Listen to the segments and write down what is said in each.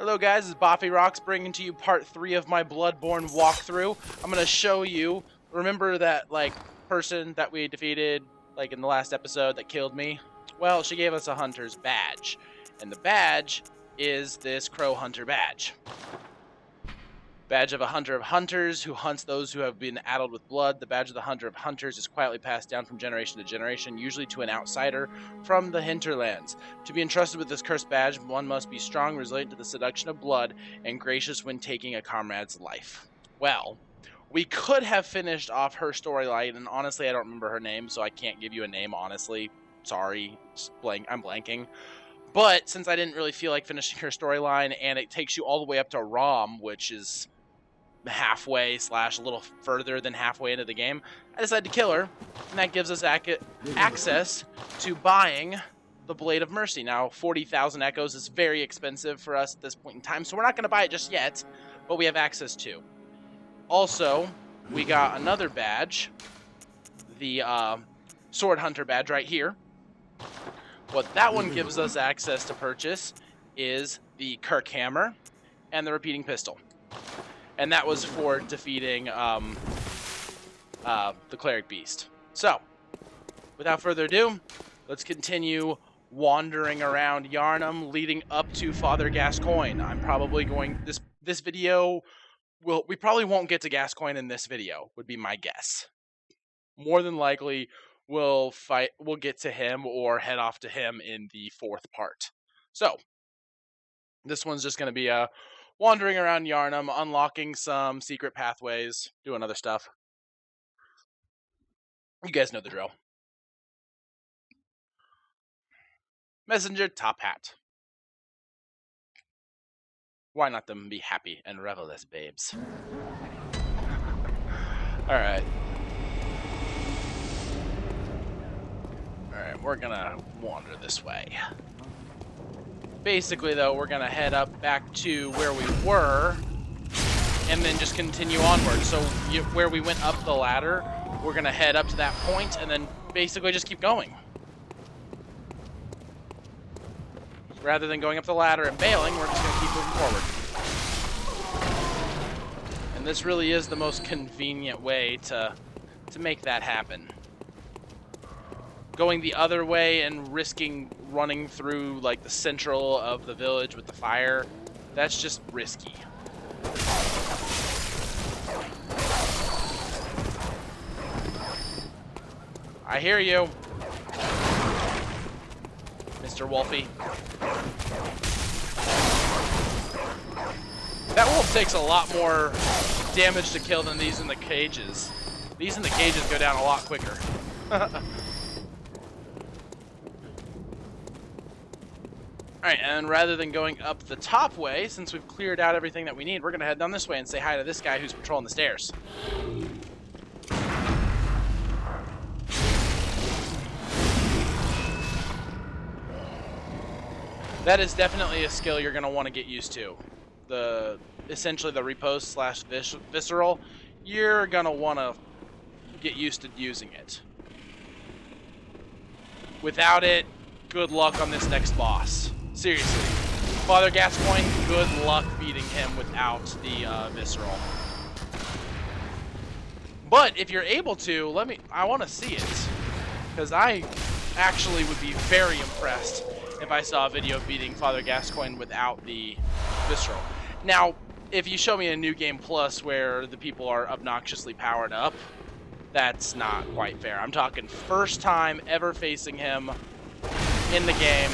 Hello guys, it's Boffy Rocks bringing to you part 3 of my Bloodborne walkthrough. I'm going to show you, remember that person that we defeated in the last episode that killed me? Well, she gave us a hunter's badge, and the badge is this crow hunter badge. Badge of a hunter of hunters who hunts those who have been addled with blood. The badge of the hunter of hunters is quietly passed down from generation to generation, usually to an outsider from the hinterlands. To be entrusted with this cursed badge, one must be strong, resilient to the seduction of blood, and gracious when taking a comrade's life. Well, we could have finished off her storyline, and honestly, I don't remember her name, so I can't give you a name, honestly. Sorry, I'm blanking. But since I didn't really feel like finishing her storyline, and it takes you all the way up to Rom, which is halfway / a little further than halfway into the game, I decided to kill her, and that gives us access to buying the Blade of Mercy. Now, 40,000 echoes is very expensive for us at this point in time, so we're not going to buy it just yet, but we have access to. Also, we got another badge, the Sword Hunter badge right here. What that one gives us access to purchase is the Kirk Hammer and the Repeating Pistol. And that was for defeating the Cleric Beast. So, without further ado, let's continue wandering around Yharnam, leading up to Father Gascoigne. I'm probably going this video. We probably won't get to Gascoigne in this video, would be my guess. More than likely, we'll get to him or head off to him in the 4th part. So, this one's just going to be a wandering around Yharnam, unlocking some secret pathways, doing other stuff. You guys know the drill. Messenger, top hat. Why not them be happy and revel as babes? Alright. Alright, we're gonna wander this way. Basically, though, we're going to head up back to where we were and then just continue onward. So where we went up the ladder, we're going to head up to that point and then basically just keep going. Rather than going up the ladder and bailing, we're just going to keep moving forward. And this really is the most convenient way to make that happen. Going the other way and risking running through the central of the village with the fire, that's just risky. I hear you, Mr. Wolfie. That wolf takes a lot more damage to kill than these in the cages. These in the cages go down a lot quicker. Alright, and rather than going up the top way, since we've cleared out everything that we need, we're going to head down this way and say hi to this guy who's patrolling the stairs. That is definitely a skill you're going to want to get used to. Essentially the riposte / visceral, you're going to want to get used to using it. Without it, good luck on this next boss. Seriously, Father Gascoigne, good luck beating him without the visceral. But if you're able to, I want to see it, because I actually would be very impressed if I saw a video of beating Father Gascoigne without the visceral. Now, if you show me a New Game Plus where the people are obnoxiously powered up, that's not quite fair. I'm talking first time ever facing him in the game.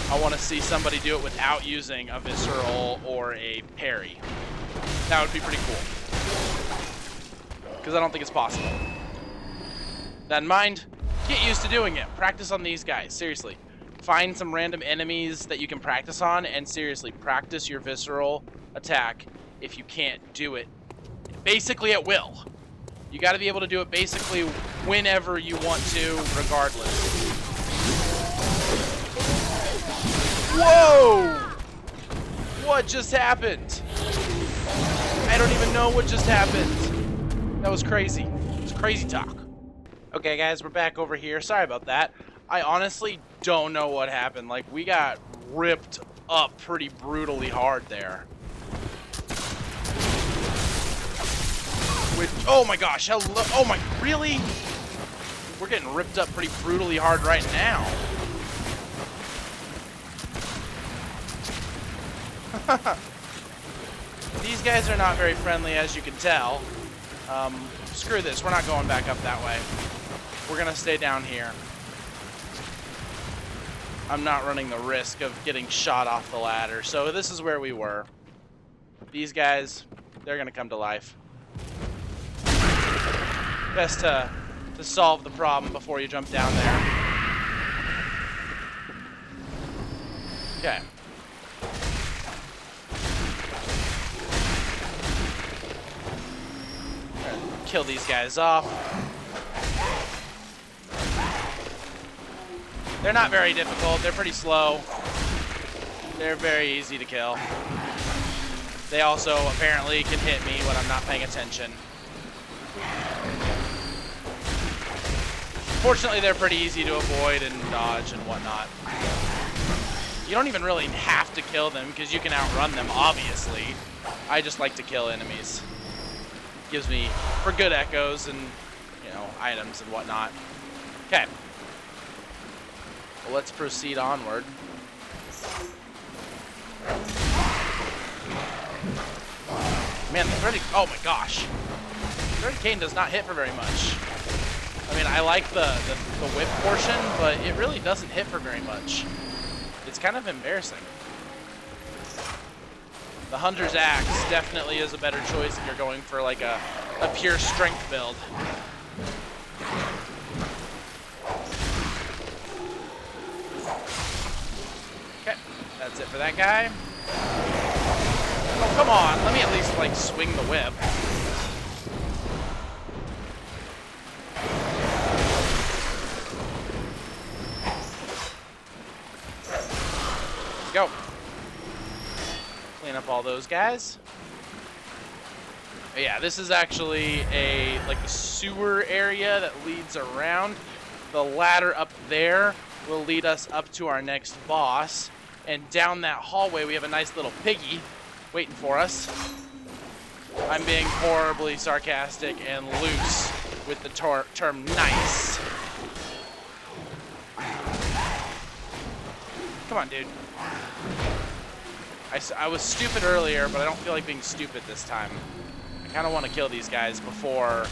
I want to see somebody do it without using a visceral or a parry. That would be pretty cool. Because I don't think it's possible. That in mind, get used to doing it. Practice on these guys, seriously. Find some random enemies that you can practice on, and seriously, practice your visceral attack if you can't do it basically at will. You got to be able to do it basically whenever you want to, regardless. Whoa! What just happened? I don't even know what just happened. That was crazy. It was crazy talk. Okay, guys, we're back over here. Sorry about that. I honestly don't know what happened. We got ripped up pretty brutally hard there. With, oh my gosh, hello, oh my, really? We're getting ripped up pretty brutally hard right now. These guys are not very friendly, as you can tell. Screw this, we're not going back up that way. We're gonna stay down here. I'm not running the risk of getting shot off the ladder. So this is where we were. These guys, they're gonna come to life. Best to solve the problem before you jump down there. Okay. Kill these guys off. They're not very difficult. They're pretty slow. They're very easy to kill. They also apparently can hit me when I'm not paying attention. Fortunately, they're pretty easy to avoid and dodge and whatnot. You don't even really have to kill them because you can outrun them, obviously. I just like to kill enemies. Gives me for good echoes and, you know, items and whatnot. Okay. Well, let's proceed onward. Man, the 30, oh my gosh. 30 cane does not hit for very much. I mean, I like the whip portion, but it really doesn't hit for very much. It's kind of embarrassing. The Hunter's Axe definitely is a better choice if you're going for like a pure strength build. Okay, that's it for that guy. Oh, come on, let me at least like swing the whip. Go. Clean up all those guys. But yeah, this is actually a sewer area that leads around. The ladder up there will lead us up to our next boss. And down that hallway we have a nice little piggy waiting for us. I'm being horribly sarcastic and loose with the term nice. Come on, dude. I was stupid earlier, but I don't feel like being stupid this time. I kind of want to kill these guys before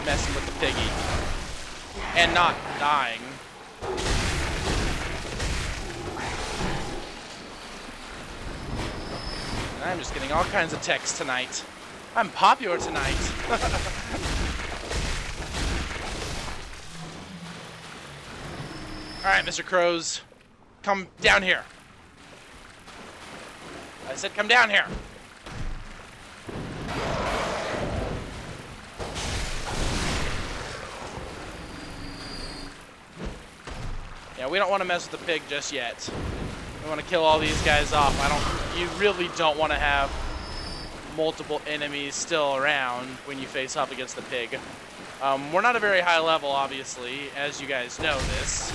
messing with the piggy. And not dying. And I'm just getting all kinds of texts tonight. I'm popular tonight. Alright, Mr. Crows. Come down here. I said come down here. Yeah, we don't want to mess with the pig just yet. We want to kill all these guys off. You really don't want to have multiple enemies still around when you face off against the pig. We're not a very high level, obviously, as you guys know this.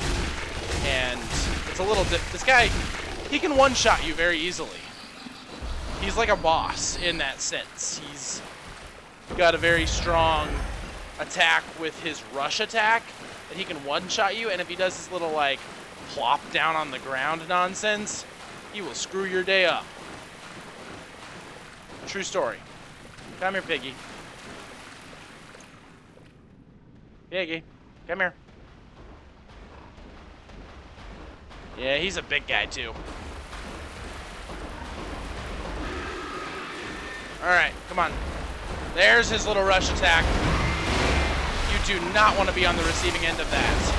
And it's a little this guy, he can one-shot you very easily. He's like a boss in that sense. He's got a very strong attack with his rush attack that he can one-shot you, and if he does this little like plop down on the ground nonsense, he will screw your day up. True story. Come here, piggy. Piggy, come here. Yeah, he's a big guy too. Alright, come on. There's his little rush attack. You do not want to be on the receiving end of that.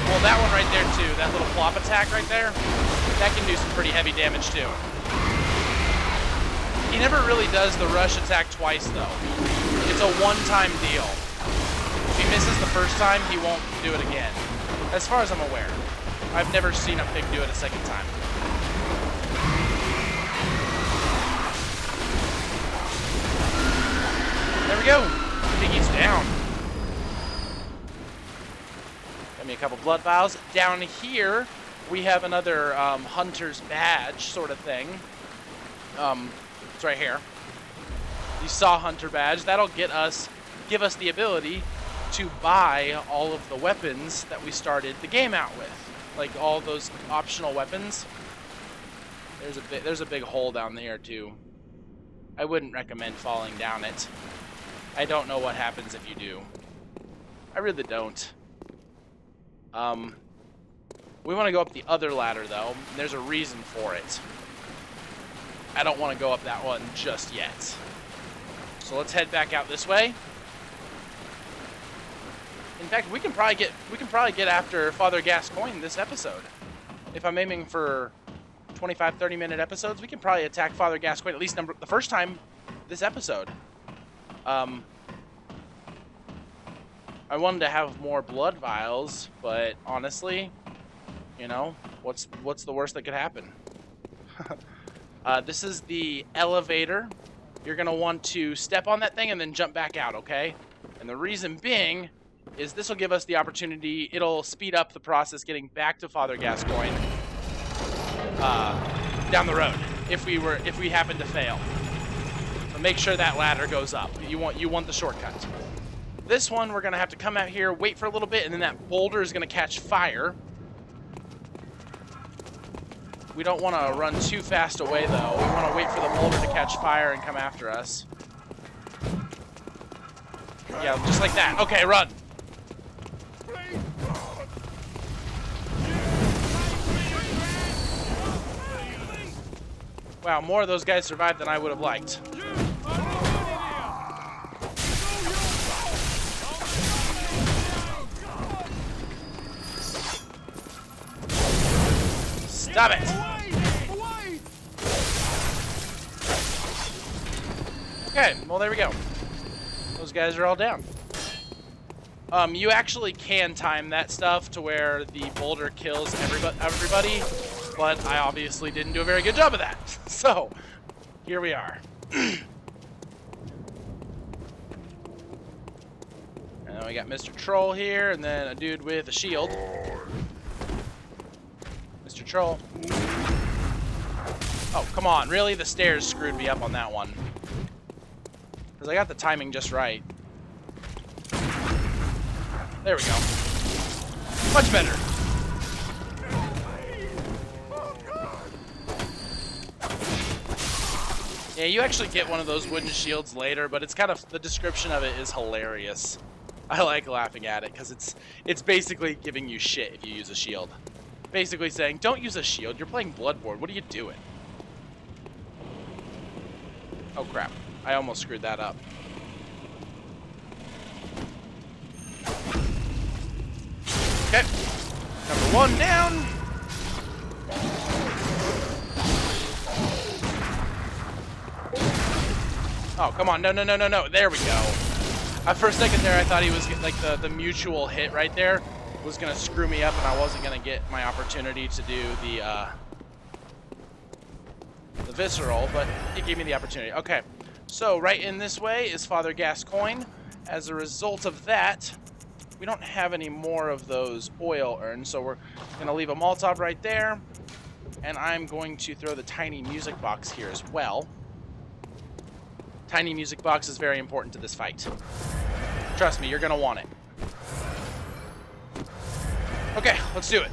Well, that one right there too, that little plop attack right there, that can do some pretty heavy damage too. He never really does the rush attack twice though. It's a one-time deal. If he misses the first time, he won't do it again. As far as I'm aware. I've never seen a pig do it a second time. we go. I think he's down. Got me a couple blood vials. Down here, we have another hunter's badge sort of thing. It's right here. The Saw Hunter badge. That'll give us the ability to buy all of the weapons that we started the game out with. Like all those optional weapons. There's a big hole down there too. I wouldn't recommend falling down it. I don't know what happens if you do. I really don't. We want to go up the other ladder though. There's a reason for it. I don't want to go up that one just yet. So let's head back out this way. In fact, we can probably get after Father Gascoigne this episode. If I'm aiming for 25, 30-minute episodes, we can probably attack Father Gascoigne at least the first time this episode. I wanted to have more blood vials, but honestly, you know, what's the worst that could happen? This is the elevator. You're gonna want to step on that thing and then jump back out, okay? And the reason being is this will give us the opportunity, it'll speed up the process getting back to Father Gascoigne down the road if we happen to fail. So make sure that ladder goes up. You want the shortcut. This one we're gonna have to come out here, wait for a little bit, and then that boulder is gonna catch fire. We don't want to run too fast away though. We want to wait for the boulder to catch fire and come after us. Yeah, just like that. Okay, run. Wow, more of those guys survived than I would have liked. Stop it! Okay, well there we go. Those guys are all down. You actually can time that stuff to where the boulder kills everybody, but I obviously didn't do a very good job of that. So, here we are. And then we got Mr. Troll here, and then a dude with a shield. Mr. Troll. Oh, come on. Really? The stairs screwed me up on that one. Because I got the timing just right. There we go. Much better. Yeah, you actually get one of those wooden shields later, but it's kind of, the description of it is hilarious. I like laughing at it because it's basically giving you shit if you use a shield. Basically saying, don't use a shield, you're playing Bloodborne, what are you doing? Oh crap, I almost screwed that up. Okay, number one down. Oh, come on, no, there we go. For a second there, I thought he was, like, the mutual hit right there was gonna screw me up and I wasn't gonna get my opportunity to do the visceral, but it gave me the opportunity. Okay, so right in this way is Father Gascoigne. As a result of that, we don't have any more of those oil urns, so we're gonna leave a Molotov right there, and I'm going to throw the tiny music box here as well. Tiny music box is very important to this fight. Trust me, you're gonna want it. Okay, let's do it.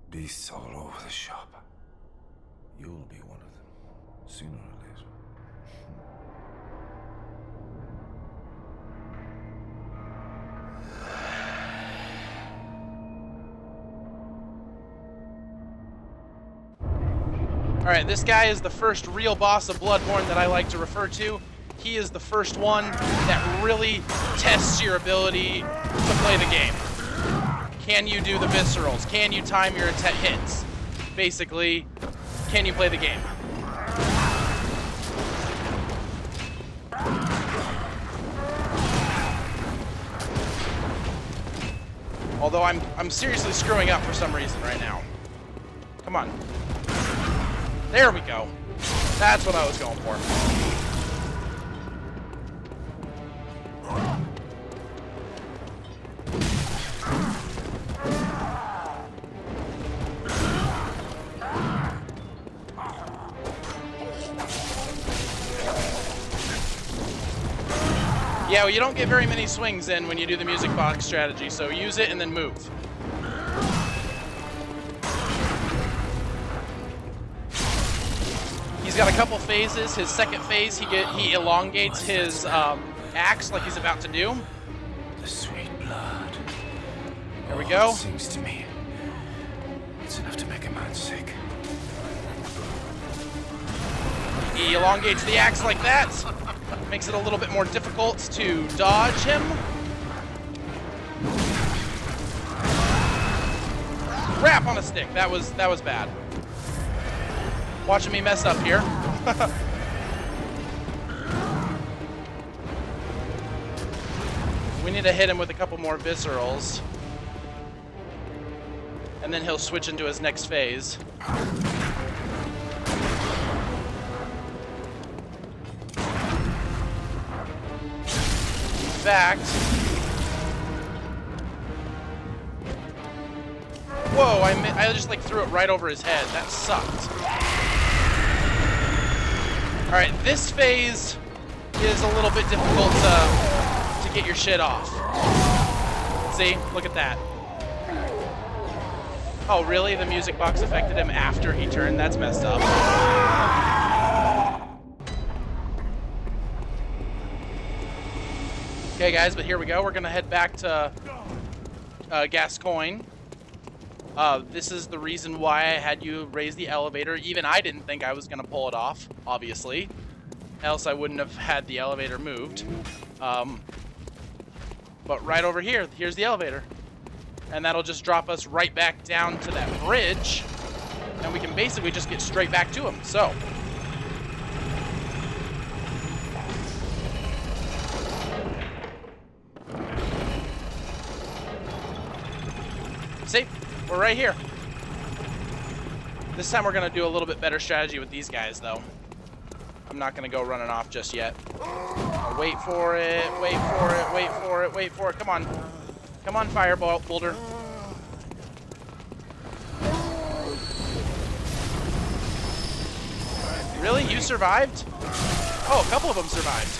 Beasts all over the shop. You'll be one of them, sooner or later. Alright, this guy is the first real boss of Bloodborne that I like to refer to. He is the first one that really tests your ability to play the game. Can you do the viscerals? Can you time your hits? Basically, can you play the game? Although I'm seriously screwing up for some reason right now. Come on. There we go. That's what I was going for. Yeah, well, you don't get very many swings in when you do the music box strategy, so use it and then move. He's got a couple phases. His second phase, he elongates his axe like he's about to do. The sweet blood. There we go. It sings to me. It's enough to make a man sick. He elongates the axe like that. Makes it a little bit more difficult to dodge him. Crap on a stick. That was bad. Watching me mess up here. We need to hit him with a couple more viscerals. And then he'll switch into his next phase. Fact. Whoa, I just like threw it right over his head. That sucked. Alright, this phase is a little bit difficult to get your shit off. See? Look at that. Oh, really? The music box affected him after he turned? That's messed up. Okay, guys, but here we go. We're gonna head back to Gascoigne. This is the reason why I had you raise the elevator. Even I didn't think I was gonna pull it off, obviously. Else I wouldn't have had the elevator moved. But right over here, here's the elevator. And that'll just drop us right back down to that bridge. And we can basically just get straight back to him. So. See? We're right here. This time we're going to do a little bit better strategy with these guys, though. I'm not going to go running off just yet. I'll wait for it, wait for it, wait for it, wait for it. Come on. Come on, Fireball Boulder. Really? You survived? Oh, a couple of them survived.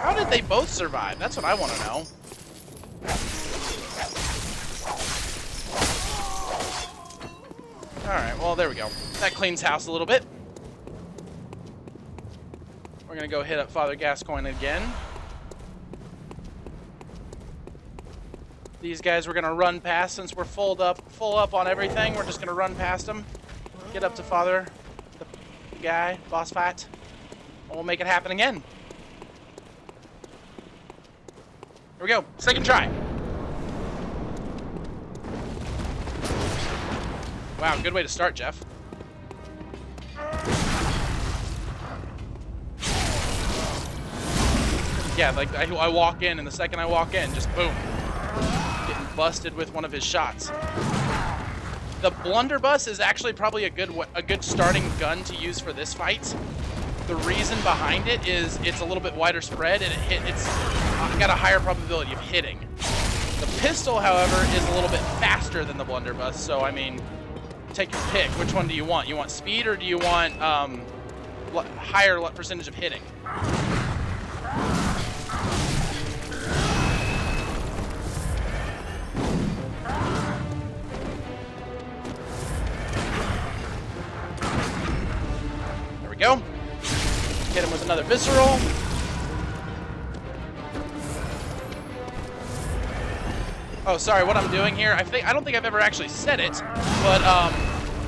How did they both survive? That's what I want to know. Alright, well, there we go. That cleans house a little bit. We're going to go hit up Father Gascoigne again. These guys we're going to run past since we're full up on everything. We're just going to run past them. Get up to Father, the guy, boss fight. And we'll make it happen again. Here we go. Second try. Wow, good way to start, Jeff. Yeah, like I walk in, and the second I walk in, just boom. Getting busted with one of his shots. The blunderbuss is actually probably a good starting gun to use for this fight. The reason behind it is it's a little bit wider spread, and it's got a higher probability of hitting. The pistol, however, is a little bit faster than the blunderbuss, so I mean, take your pick. Which one do you want? You want speed, or do you want higher percentage of hitting? There we go. Hit him with another visceral. Oh, sorry, what I'm doing here, I don't think I've ever actually said it, but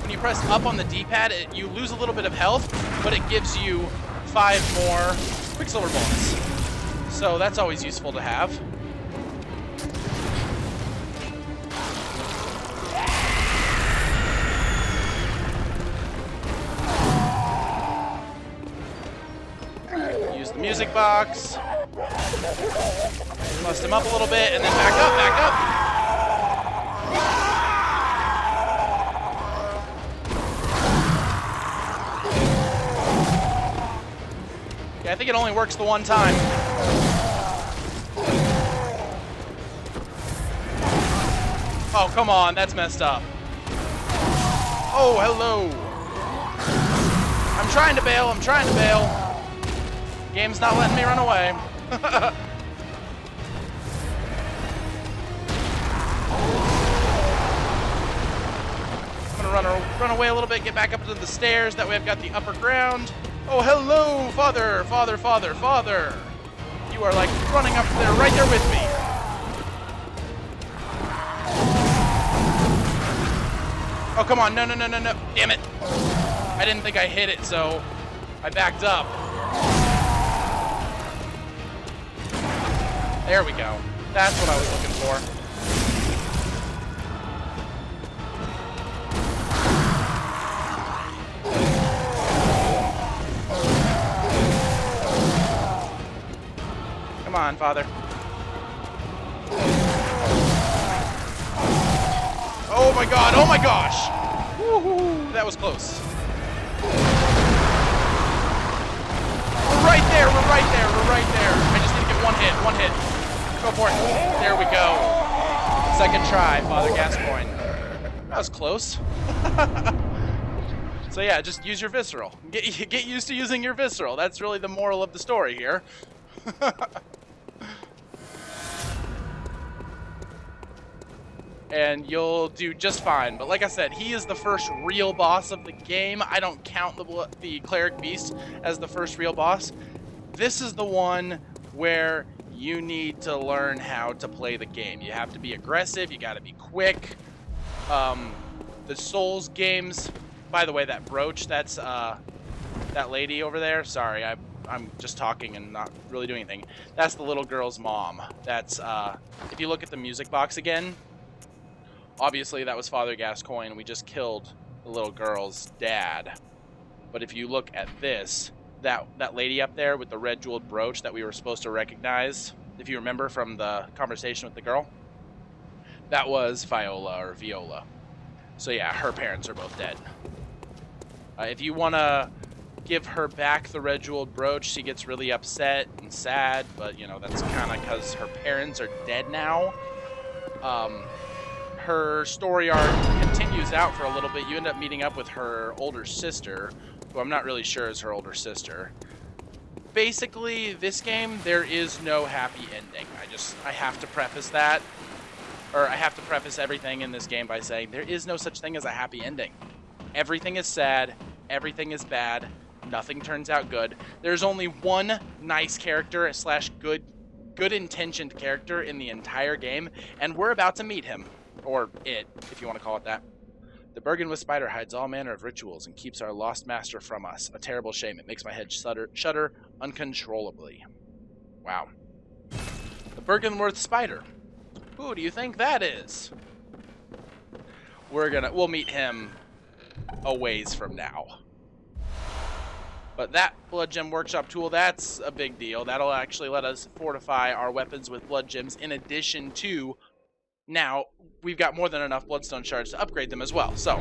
when you press up on the D-pad, you lose a little bit of health, but it gives you 5 more Quicksilver bullets. So that's always useful to have. Use the music box. Bust him up a little bit, and then back up, back up. Yeah, I think it only works the one time. Oh, come on, that's messed up. Oh, hello. I'm trying to bail, I'm trying to bail. Game's not letting me run away. I'm gonna run away a little bit, get back up to the stairs. That way I've got the upper ground. Oh, hello, Father, Father, Father, Father. You are like running up there, right there with me. Oh, come on, no, no, no, no, no, damn it. I didn't think I hit it, so I backed up. There we go. That's what I was looking for. Come on, Father. Oh my god, oh my gosh! Woohoo! That was close. We're right there, we're right there, we're right there. I just need to get one hit, one hit. Go for it. There we go. Second try, Father Gascoigne. That was close. So yeah, just use your visceral. Get used to using your visceral. That's really the moral of the story here. And you'll do just fine. But like I said, he is the first real boss of the game. I don't count the Cleric Beast as the first real boss. This is the one where you need to learn how to play the game. You have to be aggressive, you gotta be quick. The Souls games, by the way, that brooch, that's that lady over there, sorry, I'm just talking and not really doing anything. That's the little girl's mom. That's, if you look at the music box again, obviously that was Father Gascoigne, we just killed the little girl's dad. But if you look at this, that lady up there with the red jeweled brooch that we were supposed to recognize, if you remember from the conversation with the girl, that was Viola or Viola. So yeah, her parents are both dead. If you want to give her back the red jeweled brooch, she gets really upset and sad, but you know, that's kind of because her parents are dead now. Her story arc continues out for a little bit. You end up meeting up with her older sister, who I'm not really sure is her older sister. Basically, this game, there is no happy ending. I have to preface that, or I have to preface everything in this game by saying there is no such thing as a happy ending. Everything is sad, everything is bad, nothing turns out good. There's only one nice character slash good intentioned character in the entire game, and we're about to meet him. Or it, if you want to call it that. The Bergen with Spider hides all manner of rituals and keeps our lost master from us. A terrible shame. It makes my head shudder uncontrollably. Wow. The Bergenworth Spider. Who do you think that is? We'll meet him a ways from now. But that Blood Gem Workshop tool, that's a big deal. That'll actually let us fortify our weapons with Blood Gems in addition to, now, we've got more than enough Bloodstone shards to upgrade them as well, so.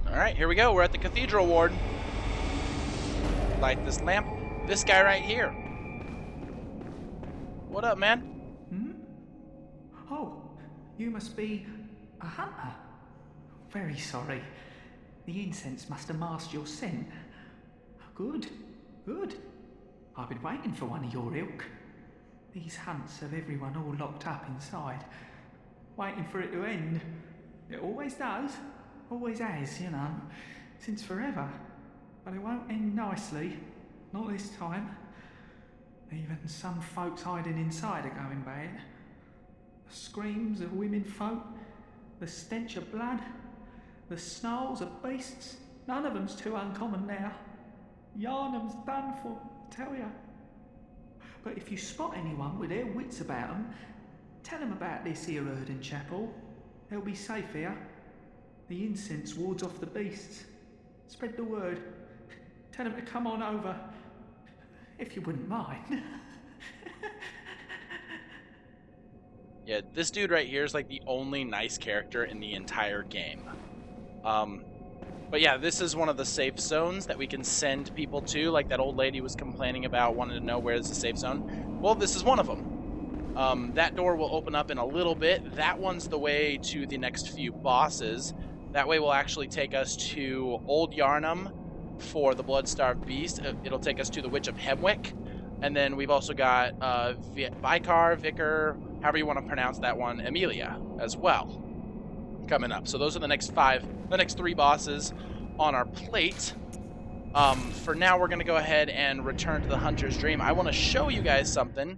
Alright, here we go. We're at the Cathedral Ward. Light this lamp. This guy right here. What up, man? Hmm? Oh, you must be a hunter. Very sorry. The incense must have masked your scent. Good, good. I've been waiting for one of your ilk. These hunts have everyone all locked up inside, waiting for it to end. It always does, always has, you know, since forever. But it won't end nicely, not this time. Even some folks hiding inside are going bad. The screams of women folk, the stench of blood, the snarls of beasts, none of them's too uncommon now. Yharnam's done for, I tell ya. But if you spot anyone with their wits about them, tell them about this here Erden Chapel. They'll be safe here. The incense wards off the beasts. Spread the word. Tell them to come on over. If you wouldn't mind. Yeah, this dude right here is like the only nice character in the entire game. But yeah, this is one of the safe zones that we can send people to, like that old lady was complaining about, wanting to know where's the safe zone. Well, this is one of them. That door will open up in a little bit. That one's the way to the next few bosses. That way will actually take us to Old Yharnam for the Blood-Starved Beast. It'll take us to the Witch of Hemwick. And then we've also got Vicar, however you want to pronounce that one, Amelia as well, coming up. So those are the next three bosses on our plate. For now, we're going to go ahead and return to the Hunter's Dream. I want to show you guys something.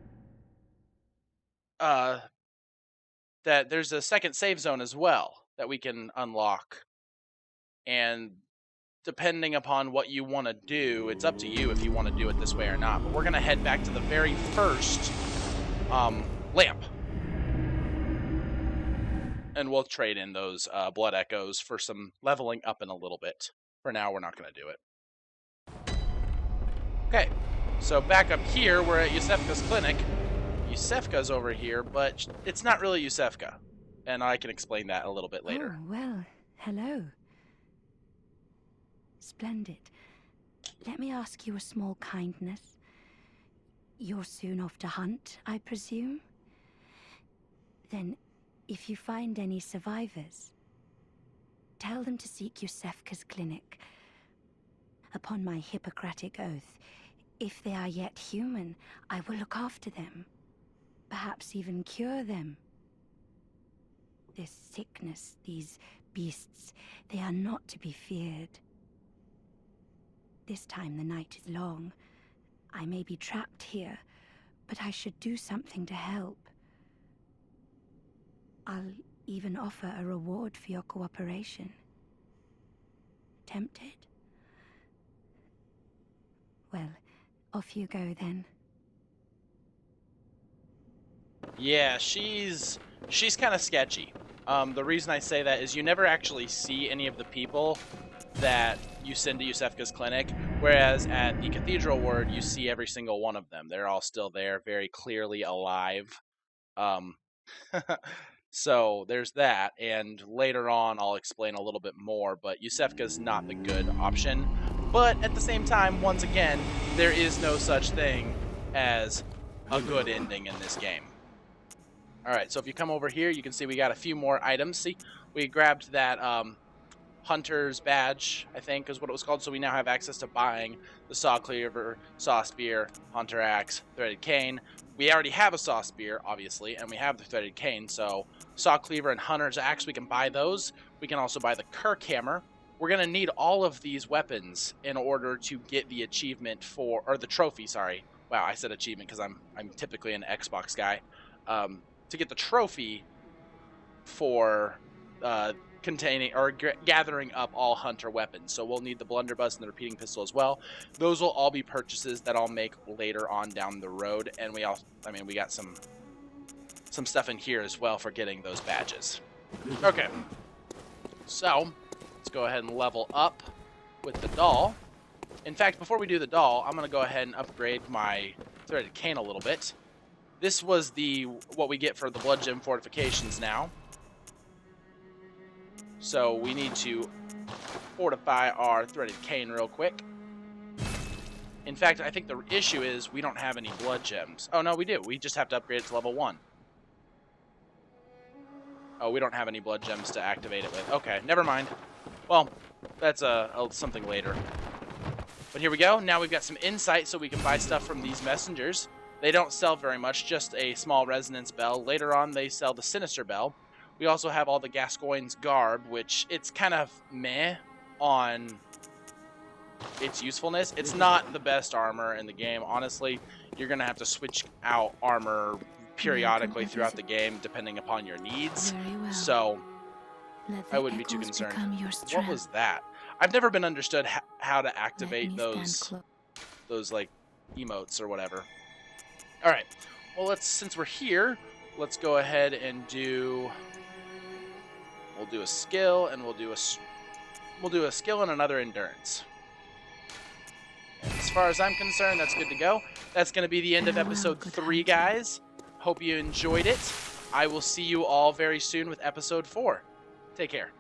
That there's a second save zone as well that we can unlock. And depending upon what you want to do, it's up to you if you want to do it this way or not. But we're going to head back to the very first lamp. And we'll trade in those blood echoes for some leveling up in a little bit. For now, we're not going to do it. Okay, so back up here, we're at Yusefka's clinic. Yusefka's over here, but it's not really Yusefka. And I can explain that a little bit later. Oh, well, hello. Splendid. Let me ask you a small kindness. You're soon off to hunt, I presume? Then, if you find any survivors, tell them to seek Yusefka's clinic. Upon my Hippocratic oath, if they are yet human, I will look after them. Perhaps even cure them. This sickness, these beasts, they are not to be feared. This time the night is long. I may be trapped here, but I should do something to help. I'll even offer a reward for your cooperation. Tempted? Well, off you go then. Yeah, she's kind of sketchy. The reason I say that is you never actually see any of the people that you send to Yusefka's clinic, whereas at the Cathedral Ward, you see every single one of them. They're all still there, very clearly alive. So there's that, and later on I'll explain a little bit more, but Yusefka's not the good option. But at the same time, once again, there is no such thing as a good ending in this game. Alright, so if you come over here, you can see we got a few more items. See, we grabbed that Hunter's Badge, I think is what it was called, so we now have access to buying the Saw Cleaver, Saw Spear, Hunter Axe, Threaded Cane. We already have a Saw Spear, obviously, and we have the Threaded Cane, so Saw Cleaver and Hunter's Axe, we can buy those. We can also buy the Kirk Hammer. We're going to need all of these weapons in order to get the achievement for, or the trophy, sorry. Wow, I said achievement because I'm typically an Xbox guy. To get the trophy for containing or gathering up all Hunter weapons. So we'll need the blunderbuss and the repeating pistol as well. Those will all be purchases that I'll make later on down the road. And we also, I mean, we got some stuff in here as well for getting those badges. Okay, so let's go ahead and level up with the doll. In fact, before we do the doll, I'm going to go ahead and upgrade my Threaded Cane a little bit. This was what we get for the Blood Gem fortifications now. So we need to fortify our Threaded Cane real quick. In fact, I think the issue is we don't have any blood gems. Oh, no, we do. We just have to upgrade it to level 1. Oh, we don't have any blood gems to activate it with. Okay, never mind. Well, that's something later. But here we go. Now we've got some insight so we can buy stuff from these messengers. They don't sell very much, just a small resonance bell. Later on, they sell the sinister bell. We also have all the Gascoigne's garb, which it's kind of meh on its usefulness. It's not the best armor in the game. Honestly, you're going to have to switch out armor periodically throughout the game, depending upon your needs. Well. So I wouldn't be too concerned. What was that? I've never been understood how to activate those like emotes or whatever. All right. Well, since we're here, let's go ahead and we'll do a skill, and we'll do a skill and another endurance. And as far as I'm concerned, that's good to go. That's going to be the end of episode 3, guys. Hope you enjoyed it. I will see you all very soon with episode 4. Take care.